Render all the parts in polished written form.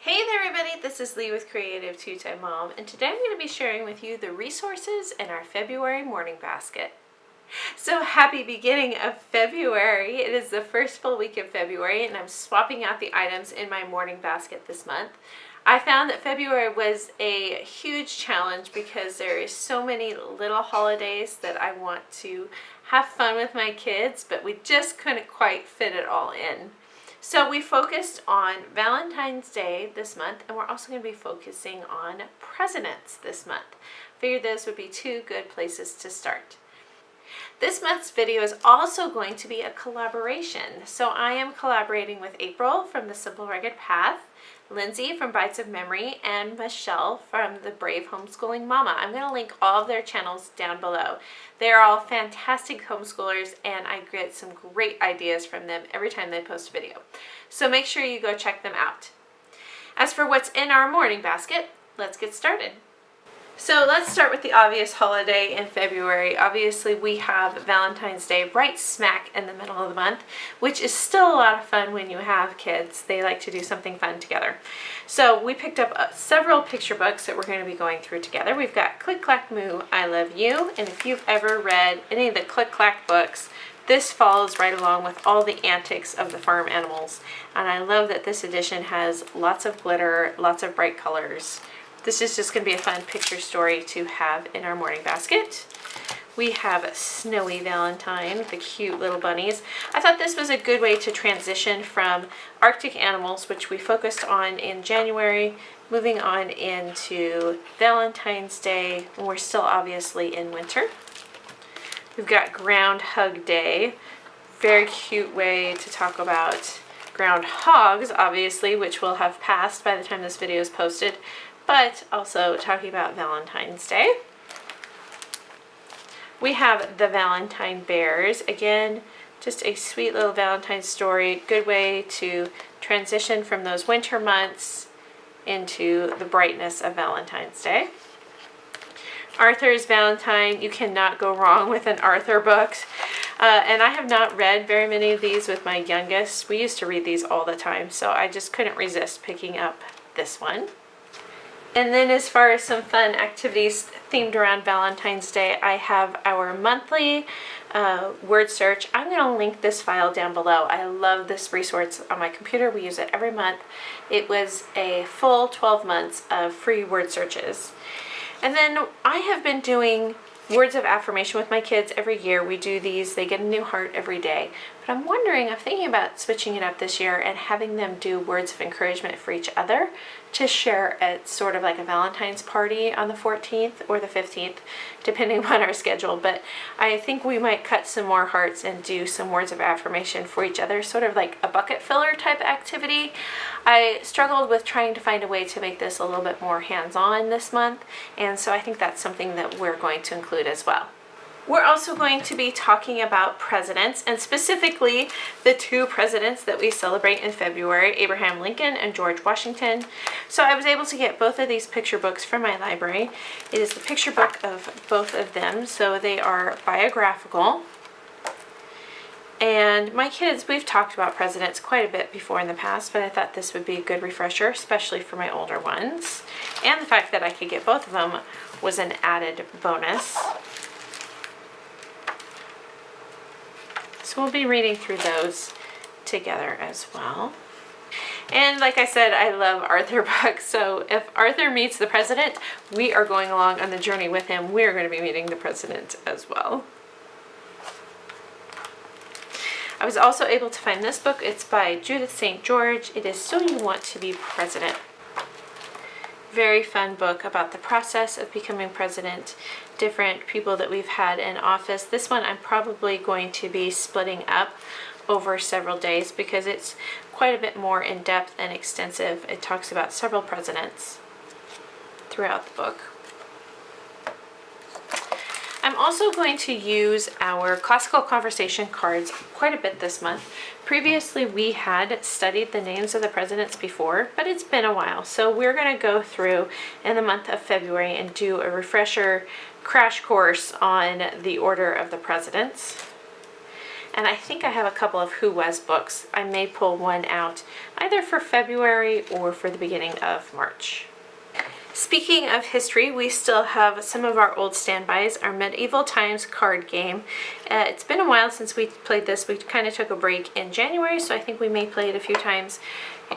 Hey there everybody, this is Lee with Creative2xmom, and today I'm going to be sharing with you the resources in our February morning basket. So happy beginning of February. It is the first full week of February and I'm swapping out the items in my morning basket this month. I found that February was a huge challenge because there is so many little holidays that I want to have fun with my kids, but we just couldn't quite fit it all in. So we focused on Valentine's Day this month, and we're also going to be focusing on presidents this month. Figured those would be two good places to start. This month's video is also going to be a collaboration. So I am collaborating with April from The Simple Rugged Path, Lindsay from Bytes of Memory, and Michelle from The Brave Homeschooling Mama. I'm going to link all of their channels down below. They are all fantastic homeschoolers and I get some great ideas from them every time they post a video. So make sure you go check them out. As for what's in our morning basket, let's get started. So let's start with the obvious holiday in February. Obviously we have Valentine's Day right smack in the middle of the month, which is still a lot of fun when you have kids. They like to do something fun together. So we picked up several picture books that we're going to be going through together. We've got Click Clack Moo, I Love You, and if you've ever read any of the Click Clack books, this follows right along with all the antics of the farm animals. And I love that this edition has lots of glitter, lots of bright colors. This is just going to be a fun picture story to have in our morning basket. We have Snowy Valentine, the cute little bunnies. I thought this was a good way to transition from Arctic animals, which we focused on in January, moving on into Valentine's Day, and we're still obviously in winter. We've got Groundhog Day, very cute way to talk about groundhogs, obviously, which will have passed by the time this video is posted, but also talking about Valentine's Day. We have the Valentine Bears. Again, just a sweet little Valentine story. Good way to transition from those winter months into the brightness of Valentine's Day. Arthur's Valentine. You cannot go wrong with an Arthur book. And I have not read very many of these with my youngest. We used to read these all the time, so I just couldn't resist picking up this one. And then as far as some fun activities themed around Valentine's Day, I have our monthly word search. I'm going to link this file down below. I love this resource on my computer. We use it every month. It was a full 12 months of free word searches. And then I have been doing words of affirmation with my kids every year. We do these. They get a new heart every day. But I'm thinking about switching it up this year and having them do words of encouragement for each other to share at sort of like a Valentine's party on the 14th or the 15th, depending on our schedule. But I think we might cut some more hearts and do some words of affirmation for each other, sort of like a bucket filler type activity. I struggled with trying to find a way to make this a little bit more hands-on this month, and so I think that's something that we're going to include as well. We're also going to be talking about presidents, and specifically the two presidents that we celebrate in February, Abraham Lincoln and George Washington. So I was able to get both of these picture books from my library. It is the picture book of both of them, so they are biographical. And my kids, we've talked about presidents quite a bit before in the past, but I thought this would be a good refresher, especially for my older ones. And the fact that I could get both of them was an added bonus. So we'll be reading through those together as well. And like I said, I love Arthur books. So if Arthur meets the president, we are going along on the journey with him. We're going to be meeting the president as well. I was also able to find this book. It's by Judith St. George. It is So You Want to Be President. Very fun book about the process of becoming president, different people that we've had in office. This one I'm probably going to be splitting up over several days because it's quite a bit more in-depth and extensive. It talks about several presidents throughout the book. I'm also going to use our classical conversation cards quite a bit this month. Previously we had studied the names of the presidents before, but it's been a while. So we're going to go through in the month of February and do a refresher crash course on the order of the presidents. And I think I have a couple of Who Was books. I may pull one out either for February or for the beginning of March. Speaking of history, we still have some of our old standbys, our Medieval Times card game. It's been a while since we played this. We kind of took a break in January, so I think we may play it a few times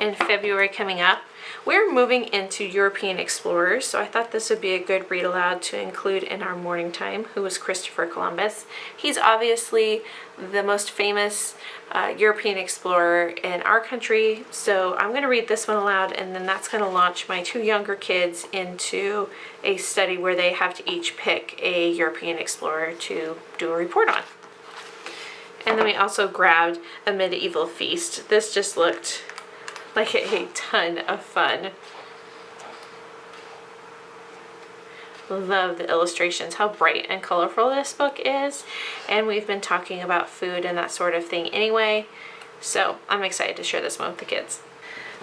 in February coming up. We're moving into European explorers, so I thought this would be a good read aloud to include in our morning time. Who was Christopher Columbus? He's obviously the most famous European explorer in our country, so I'm going to read this one aloud, and then that's going to launch my two younger kids into a study where they have to each pick a European explorer to do a report on. And then we also grabbed A Medieval Feast. This just looked like a ton of fun. Love the illustrations, how bright and colorful this book is. And we've been talking about food and that sort of thing anyway, so I'm excited to share this one with the kids.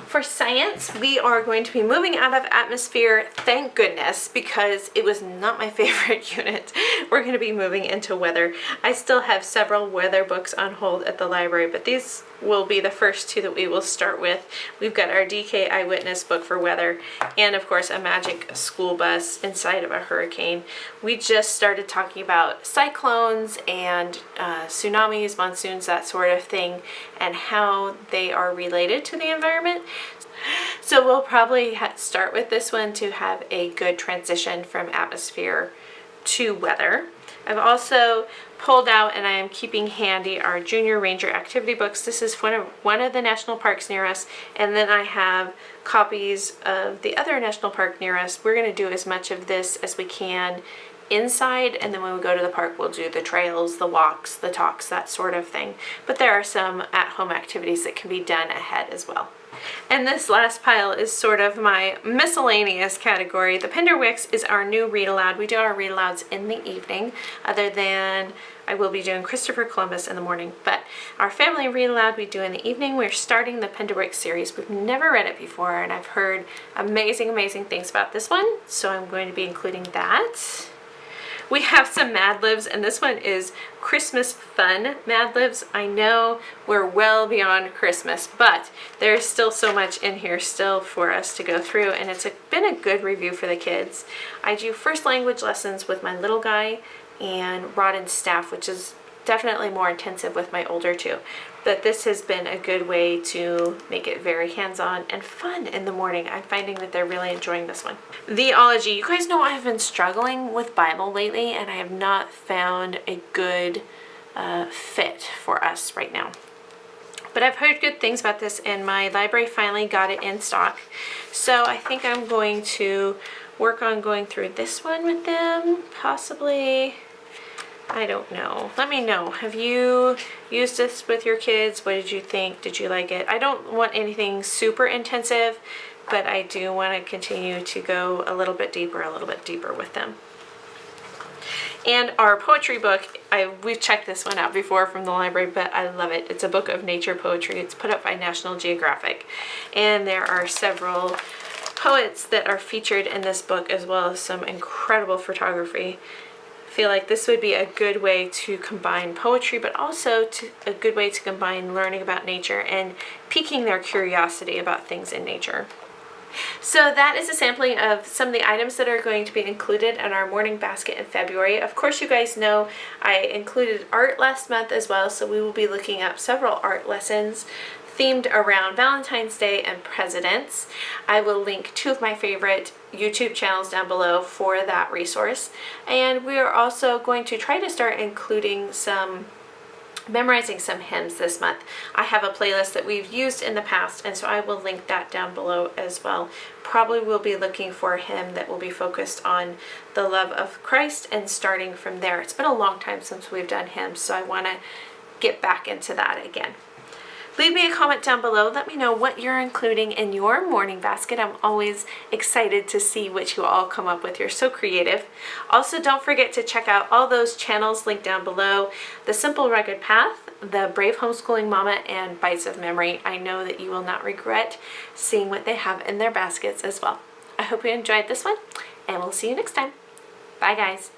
For science, we are going to be moving out of atmosphere, thank goodness, because it was not my favorite unit. We're going to be moving into weather. I still have several weather books on hold at the library, but these will be the first two that we will start with. We've got our DK Eyewitness book for weather, and of course a magic school bus inside of a hurricane. We just started talking about cyclones and tsunamis, monsoons, that sort of thing, and how they are related to the environment. So we'll probably start with this one to have a good transition from atmosphere to weather. I've also pulled out, and I am keeping handy, our Junior Ranger activity books. This is one of the national parks near us, and then I have copies of the other national park near us. We're going to do as much of this as we can inside, and then when we go to the park we'll do the trails, the walks, the talks, that sort of thing. But there are some at-home activities that can be done ahead as well. And this last pile is sort of my miscellaneous category. The Penderwicks is our new read aloud. We do our read alouds in the evening, other than I will be doing Christopher Columbus in the morning. But our family read aloud we do in the evening. We're starting the Penderwick series. We've never read it before, and I've heard amazing, amazing things about this one, so I'm going to be including that. We have some Mad Libs, and this one is Christmas fun Mad Libs. I know we're well beyond Christmas, but there's still so much in here still for us to go through, and it's been a good review for the kids. I do first language lessons with my little guy and Rod and Staff, which is definitely more intensive with my older two. But this has been a good way to make it very hands-on and fun in the morning. I'm finding that they're really enjoying this one. Theology. You guys know I've been struggling with Bible lately, and I have not found a good fit for us right now. But I've heard good things about this, and my library finally got it in stock. So I think I'm going to work on going through this one with them, possibly. I don't know. Let me know. Have you used this with your kids? What did you think? Did you like it? I don't want anything super intensive, but I do want to continue to go a little bit deeper with them. And our poetry book, we've checked this one out before from the library, but I love it. It's a book of nature poetry. It's put up by National Geographic, and there are several poets that are featured in this book, as well as some incredible photography. I feel like this would be a good way to combine poetry, but also a good way to combine learning about nature and piquing their curiosity about things in nature. So that is a sampling of some of the items that are going to be included in our morning basket in February. Of course, you guys know I included art last month as well, so we will be looking up several art lessons themed around Valentine's Day and presidents. I will link two of my favorite YouTube channels down below for that resource. And we are also going to try to start including memorizing some hymns this month. I have a playlist that we've used in the past, and so I will link that down below as well. Probably will be looking for a hymn that will be focused on the love of Christ and starting from there. It's been a long time since we've done hymns, so I want to get back into that again. Leave me a comment down below. Let me know what you're including in your morning basket. I'm always excited to see what you all come up with. You're so creative. Also, don't forget to check out all those channels linked down below. The Simple Rugged Path, the Brave Homeschooling Mama, and Bytes of Memory. I know that you will not regret seeing what they have in their baskets as well. I hope you enjoyed this one, and we'll see you next time. Bye, guys.